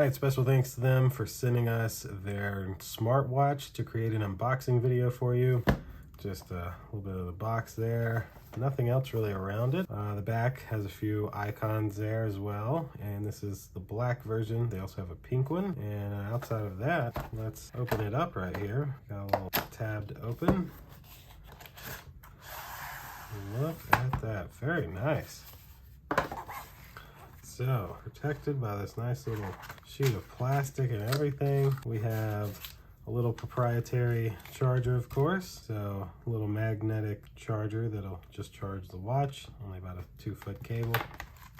right, special thanks to them for sending us their smartwatch to create an unboxing video for you. Just a little bit of the box there. Nothing else really around it. The back has a few icons there as well, and this is the black version. They also have a pink one, and outside of that, let's open it up right here. Got a little tab to open. Look at that, very nice. So, protected by this nice little sheet of plastic and everything. We have a little proprietary charger, of course. So, a little magnetic charger that'll just charge the watch, only about a 2-foot cable.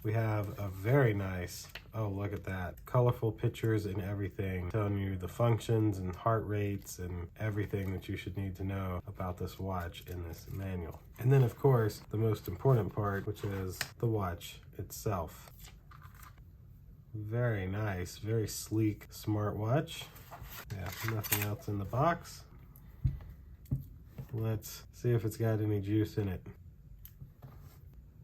We have a very nice, oh, look at that, colorful pictures and everything, telling you the functions and heart rates and everything that you should need to know about this watch in this manual. And then, of course, the most important part, which is the watch itself. Very nice, very sleek smartwatch. Yeah, nothing else in the box. Let's see if it's got any juice in it.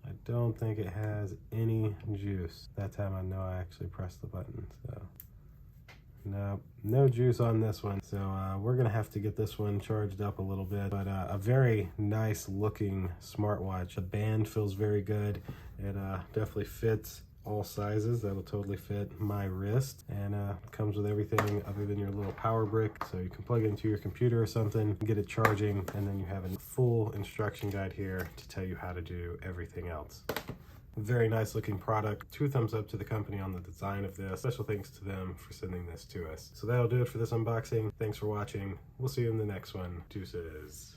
I don't think it has any juice. That time I know I actually pressed the button, so. No juice on this one. So we're gonna have to get this one charged up a little bit, but a very nice looking smartwatch. The band feels very good. It definitely fits all sizes. That'll totally fit my wrist, and comes with everything other than your little power brick, so you can plug it into your computer or something, get it charging, and then you have a full instruction guide here to tell you how to do everything else. Very nice looking product. 2 thumbs up to the company on the design of this. Special thanks to them for sending this to us. So that'll do it for this unboxing. Thanks for watching. We'll see you in the next one. Deuces.